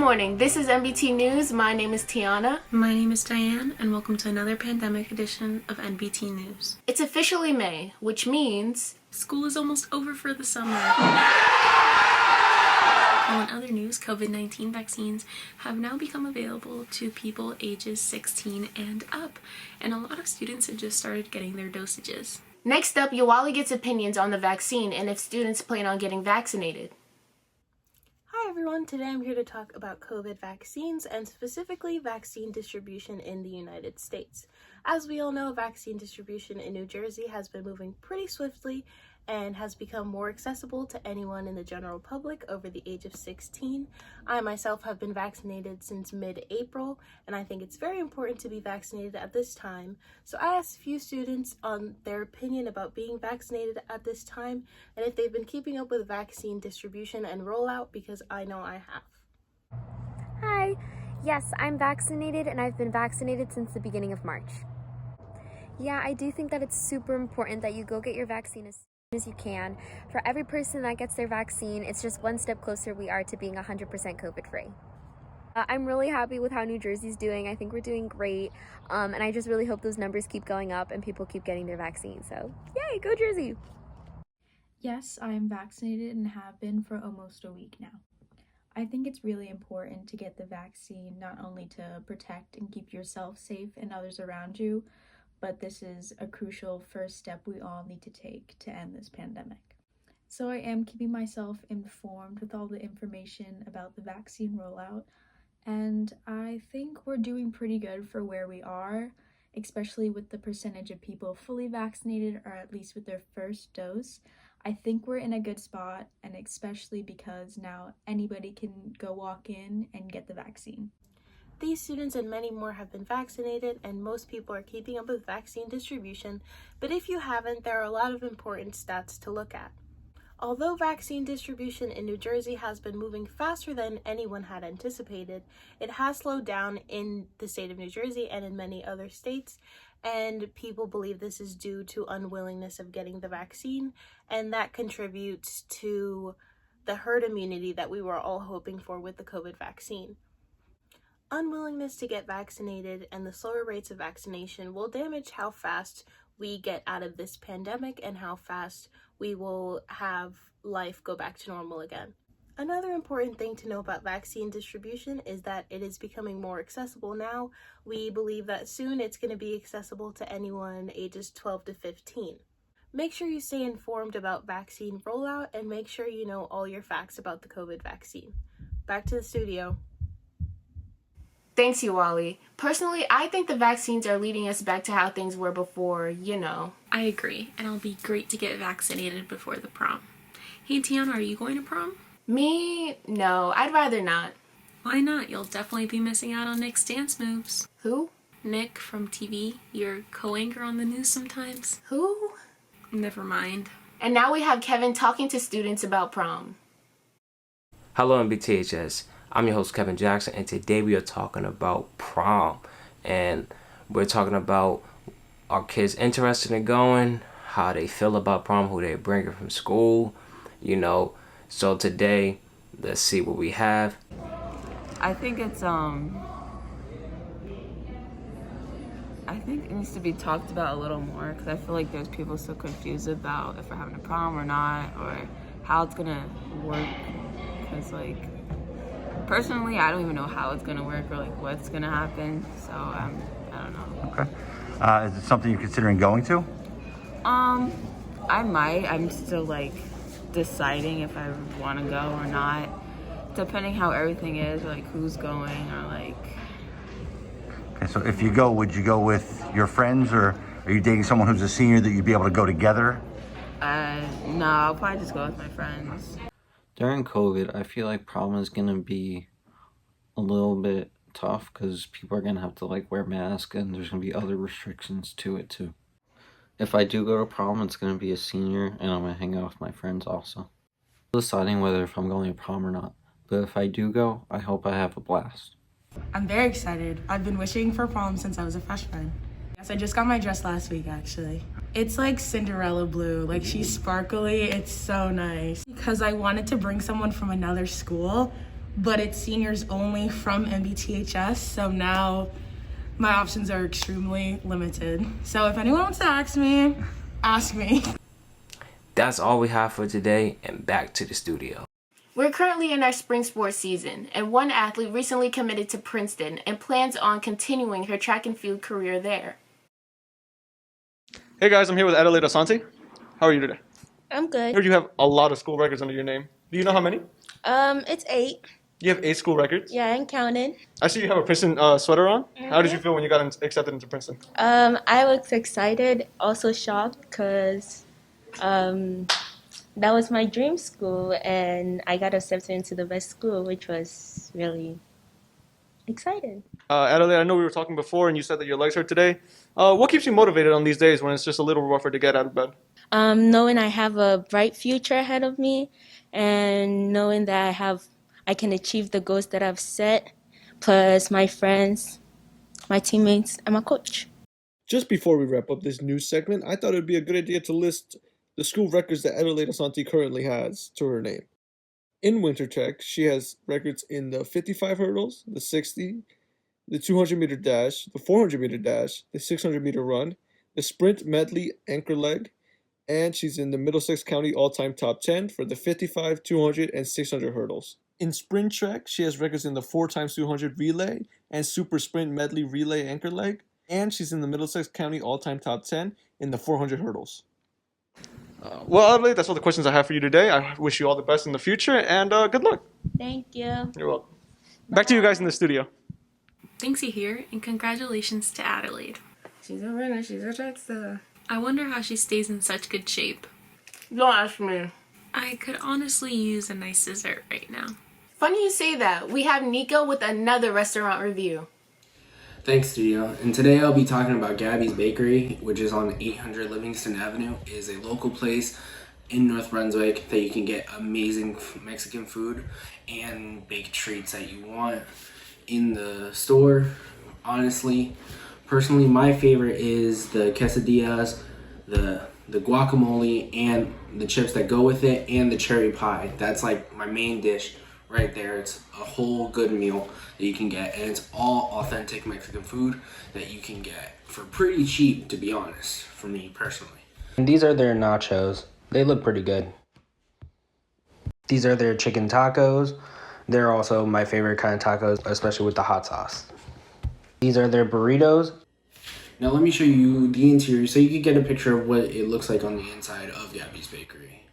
morning, this is NBT News. My name is Tiana. My name is Diane, and welcome to another pandemic edition of NBT News. It's officially May, which means school is almost over for the summer. In other news, COVID-19 vaccines have now become available to people ages 16 and up, and a lot of students have just started getting their dosages. Next up, Yawali gets opinions on the vaccine and if students plan on getting vaccinated. Hi everyone, today I'm here to talk about COVID vaccines and specifically vaccine distribution in the United States. As we all know, vaccine distribution in New Jersey has been moving pretty swiftly and has become more accessible to anyone in the general public over the age of 16. I myself have been vaccinated since mid-April, and I think it's very important to be vaccinated at this time. So I asked a few students on their opinion about being vaccinated at this time and if they've been keeping up with vaccine distribution and rollout, because I know I have. Hi. Yes, I'm vaccinated and I've been vaccinated since the beginning of March. Yeah, I do think that it's super important that you go get your vaccine as soon as you can. For every person that gets their vaccine, it's just one step closer we are to being 100% COVID free. I'm really happy with how New Jersey's doing. I think we're doing great. And I just really hope those numbers keep going up and people keep getting their vaccine. So yay, go Jersey! Yes, I am vaccinated and have been for almost a week now. I think it's really important to get the vaccine not only to protect and keep yourself safe and others around you, but this is a crucial first step we all need to take to end this pandemic. So I am keeping myself informed with all the information about the vaccine rollout, and I think we're doing pretty good for where we are, especially with the percentage of people fully vaccinated or at least with their first dose. I think we're in a good spot, and especially because now anybody can go walk in and get the vaccine. These students and many more have been vaccinated, and most people are keeping up with vaccine distribution, but if you haven't, there are a lot of important stats to look at. Although vaccine distribution in New Jersey has been moving faster than anyone had anticipated, it has slowed down in the state of New Jersey and in many other states, and people believe this is due to unwillingness of getting the vaccine, and that contributes to the herd immunity that we were all hoping for with the COVID vaccine. Unwillingness to get vaccinated and the slower rates of vaccination will damage how fast we get out of this pandemic and how fast we will have life go back to normal again. Another important thing to know about vaccine distribution is that it is becoming more accessible now. We believe that soon it's going to be accessible to anyone ages 12 to 15. Make sure you stay informed about vaccine rollout and make sure you know all your facts about the COVID vaccine. Back to the studio. Thanks, Yawali. Personally, I think the vaccines are leading us back to how things were before, I agree, and it'll be great to get vaccinated before the prom. Hey Tiana, are you going to prom? Me? No, I'd rather not. Why not? You'll definitely be missing out on Nick's dance moves. Who? Nick from TV, your co-anchor on the news sometimes. Who? Never mind. And now we have Kevin talking to students about prom. Hello MBTHS, I'm your host Kevin Jackson, and today we are talking about prom. And we're talking about are kids interested in going, how they feel about prom, who they're bringing from school, So today, let's see what we have. I think it's I think it needs to be talked about a little more, because I feel like there's people so confused about if we're having a prom or not, or how it's gonna work. Because personally, I don't even know how it's gonna work or what's gonna happen. So I don't know. Okay. Is it something you're considering going to? I might. I'm still deciding if I want to go or not, depending how everything is, or who's going, or Okay, so if you go, would you go with your friends, or are you dating someone who's a senior that you'd be able to go together? No, I'll probably just go with my friends. During COVID, I feel like prom is gonna be a little bit tough because people are gonna have to wear masks, and there's gonna be other restrictions to it too. If I do go to prom, it's going to be a senior, and I'm going to hang out with my friends also. Deciding whether if I'm going to prom or not, but if I do go, I hope I have a blast. I'm very excited. I've been wishing for prom since I was a freshman. Yes, I just got my dress last week, actually. It's like Cinderella blue, she's sparkly, it's so nice. Because I wanted to bring someone from another school, but it's seniors only from NBTHS, so now my options are extremely limited. So if anyone wants to ask me, ask me. That's all we have for today, and back to the studio. We're currently in our spring sports season, and one athlete recently committed to Princeton and plans on continuing her track and field career there. Hey guys, I'm here with Adelaide Asante. How are you today? I'm I good. heard you have a lot of school records under your name. Do you know how many? It's 8. You have 8 school records? Yeah, I'm counting. I see you have a Princeton sweater on. How did you feel when you got accepted into Princeton? I was excited, also shocked, because that was my dream school, and I got accepted into the best school, which was really exciting. Adelaide, I know we were talking before and you said that your legs hurt today. What keeps you motivated on these days when it's just a little rougher to get out of bed? Knowing I have a bright future ahead of me, and knowing that I can achieve the goals that I've set, plus my friends, my teammates, and my coach. Just before we wrap up this news segment, I thought it would be a good idea to list the school records that Adelaide Asante currently has to her name. In winter track, she has records in the 55 hurdles, the 60, the 200-meter dash, the 400-meter dash, the 600-meter run, the sprint medley anchor leg, and she's in the Middlesex County all-time top 10 for the 55, 200, and 600 hurdles. In sprint track, she has records in the 4x200 relay and super sprint medley relay anchor leg, and she's in the Middlesex County all-time top 10 in the 400 hurdles. Well, Adelaide, that's all the questions I have for you today. I wish you all the best in the future, and good luck. Thank you. You're welcome. Back to you guys in the studio. Thanks, you here, and congratulations to Adelaide. She's a runner, she's a track star. I wonder how she stays in such good shape. Don't ask me. I could honestly use a nice dessert right now. Funny you say that. We have Nico with another restaurant review. Thanks, studio. And today I'll be talking about Gabby's Bakery, which is on 800 Livingston Avenue. It is a local place in North Brunswick that you can get amazing Mexican food and baked treats that you want in the store. Honestly, personally, my favorite is the quesadillas, the guacamole, and the chips that go with it, and the cherry pie. That's like my main dish right there. It's a whole good meal that you can get, and it's all authentic Mexican food that you can get for pretty cheap, to be honest, for me personally. And these are their nachos. They look pretty good. These are their chicken tacos. They're also my favorite kind of tacos, especially with the hot sauce. These are their burritos. Now let me show you the interior so you can get a picture of what it looks like on the inside of Gabby's Bakery.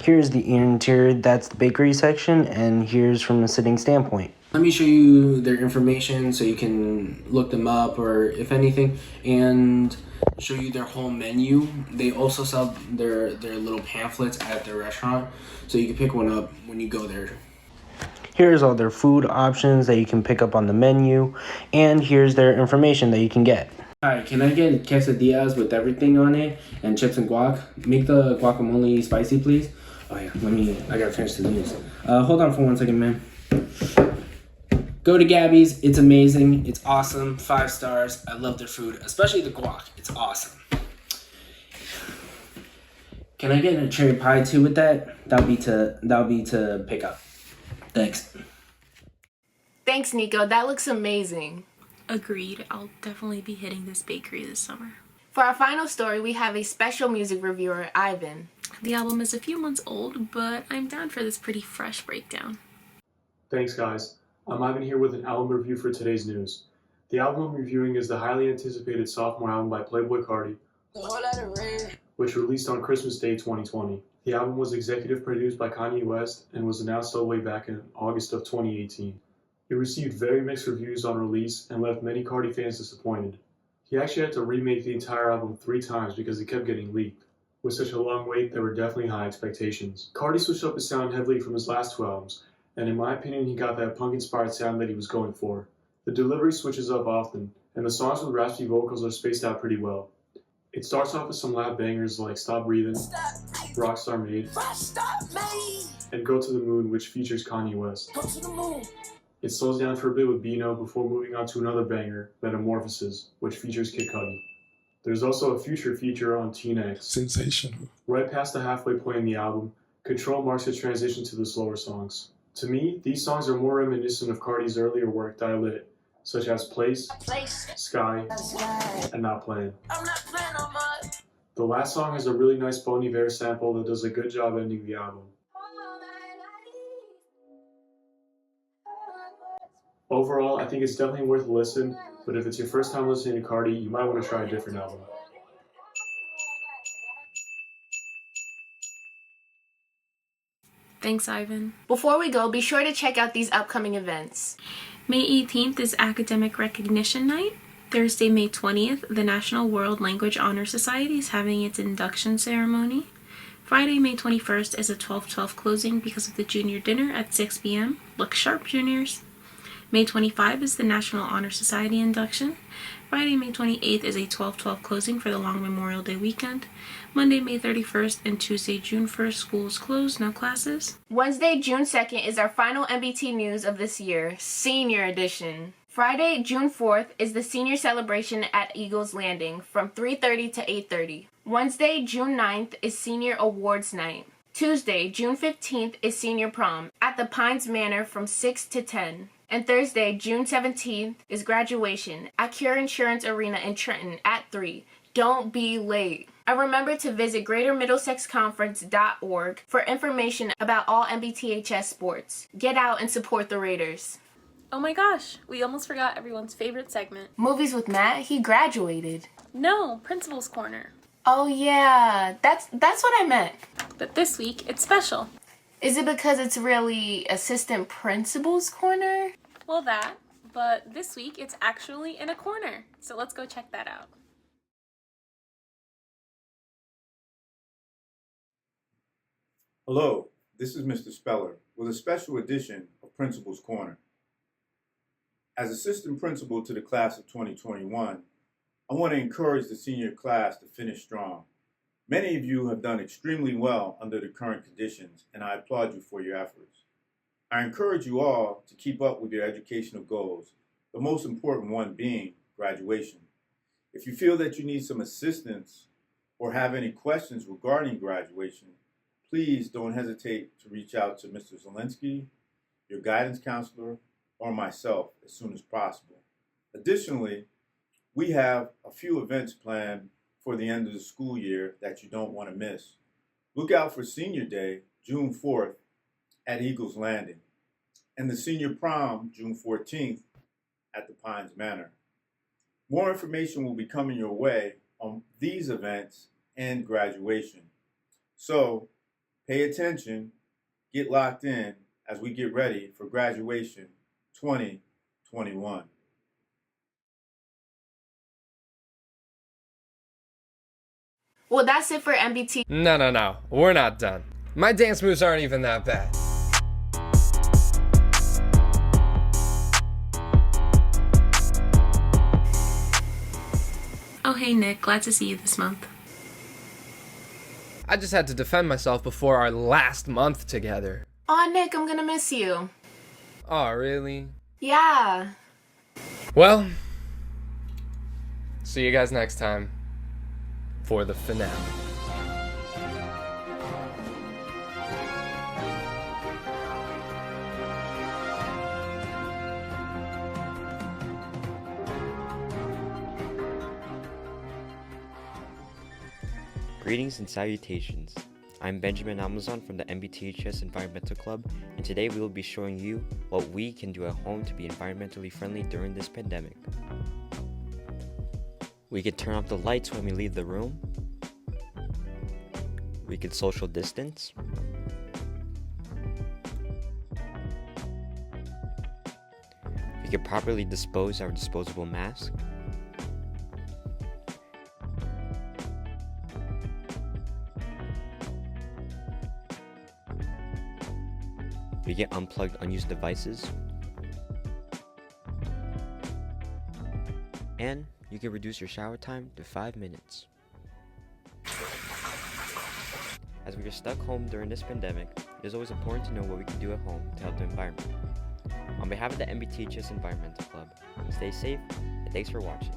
Here's the interior, that's the bakery section, and here's from a sitting standpoint. Let me show you their information so you can look them up, or if anything, and show you their whole menu. They also sell their little pamphlets at their restaurant, so you can pick one up when you go there. Here's all their food options that you can pick up on the menu, and here's their information that you can get. Hi, can I get quesadillas with everything on it and chips and guac? Make the guacamole spicy, please. Oh yeah, I gotta finish the news. Hold on for 1 second, man. Go to Gabby's, it's amazing, it's awesome, 5 stars. I love their food, especially the guac, it's awesome. Can I get a cherry pie too with that? That'll be to pick up. Thanks. Thanks, Nico. That looks amazing. Agreed. I'll definitely be hitting this bakery this summer. For our final story, we have a special music reviewer, Ivan. The album is a few months old, but I'm down for this pretty fresh breakdown. Thanks, guys. I'm Ivan here with an album review for today's news. The album I'm reviewing is the highly anticipated sophomore album by Playboi Carti, which released on Christmas Day 2020. The album was executive produced by Kanye West and was announced all the way back in August of 2018. It received very mixed reviews on release and left many Carti fans disappointed. He actually had to remake the entire album 3 times because it kept getting leaked. With such a long wait, there were definitely high expectations. Carti switched up his sound heavily from his last 2 albums, and in my opinion, he got that punk-inspired sound that he was going for. The delivery switches up often, and the songs with raspy vocals are spaced out pretty well. It starts off with some loud bangers like Stop Breathing, Rockstar Made, and Go to the Moon, which features Kanye West. It slows down for a bit with Bino before moving on to another banger, Metamorphosis, which features Kid Cudi. There's also a future feature on Teen X. Sensational. Right past the halfway point in the album, Control marks a transition to the slower songs. To me, these songs are more reminiscent of Cardi's earlier work that I lit, such as Place, Sky, and Not Playing. The last song has a really nice Bon Iver sample that does a good job ending the album. Overall, I think it's definitely worth a listen, but if it's your first time listening to Cardi, you might want to try a different album. Thanks, Ivan. Before we go, be sure to check out these upcoming events. May 18th is Academic Recognition Night. Thursday, May 20th, the National World Language Honor Society is having its induction ceremony. Friday, May 21st is a 12/12 closing because of the junior dinner at 6 p.m. Look sharp, juniors. May 25 is the National Honor Society induction. Friday, May 28th is a 12/12 closing for the long Memorial Day weekend. Monday, May 31st and Tuesday, June 1st, schools closed, no classes. Wednesday, June 2nd is our final NBT news of this year, Senior Edition. Friday, June 4th is the senior celebration at Eagles Landing from 3:30 to 8:30. Wednesday, June 9th is Senior Awards Night. Tuesday, June 15th is Senior Prom at the Pines Manor from 6 to 10. And Thursday, June 17th is graduation at Cure Insurance Arena in Trenton at 3. Don't be late. And remember to visit GreaterMiddlesexConference.org for information about all NBTHS sports. Get out and support the Raiders. Oh my gosh, we almost forgot everyone's favorite segment. Movies with Matt, he graduated. No, Principal's Corner. Oh yeah, that's what I meant. But this week, it's special. Is it because it's really Assistant Principal's Corner? Well, that, but this week it's actually in a corner. So let's go check that out. Hello, this is Mr. Speller with a special edition of Principal's Corner. As assistant principal to the class of 2021, I want to encourage the senior class to finish strong. Many of you have done extremely well under the current conditions, and I applaud you for your efforts. I encourage you all to keep up with your educational goals, the most important one being graduation. If you feel that you need some assistance or have any questions regarding graduation, please don't hesitate to reach out to Mr. Zielinski, your guidance counselor, or myself as soon as possible. Additionally, we have a few events planned for the end of the school year that you don't want to miss. Look out for Senior Day, June 4th, at Eagles Landing, and the Senior Prom, June 14th, at the Pines Manor. More information will be coming your way on these events and graduation. So, pay attention, get locked in as we get ready for graduation 2021. Well, that's it for NBT. No, we're not done. My dance moves aren't even that bad. Oh hey Nick, glad to see you this month. I just had to defend myself before our last month together. Aw, Nick, I'm gonna miss you. Oh, really? Yeah. Well, see you guys next time for the finale. Greetings and salutations. I'm Benjamin Amazon from the NBTHS Environmental Club, and today we will be showing you what we can do at home to be environmentally friendly during this pandemic. We could turn off the lights when we leave the room. We could social distance. We could properly dispose our disposable mask. We get unplugged unused devices. And you can reduce your shower time to 5 minutes. As we are stuck home during this pandemic, it is always important to know what we can do at home to help the environment. On behalf of the NBTHS Environmental Club, stay safe and thanks for watching.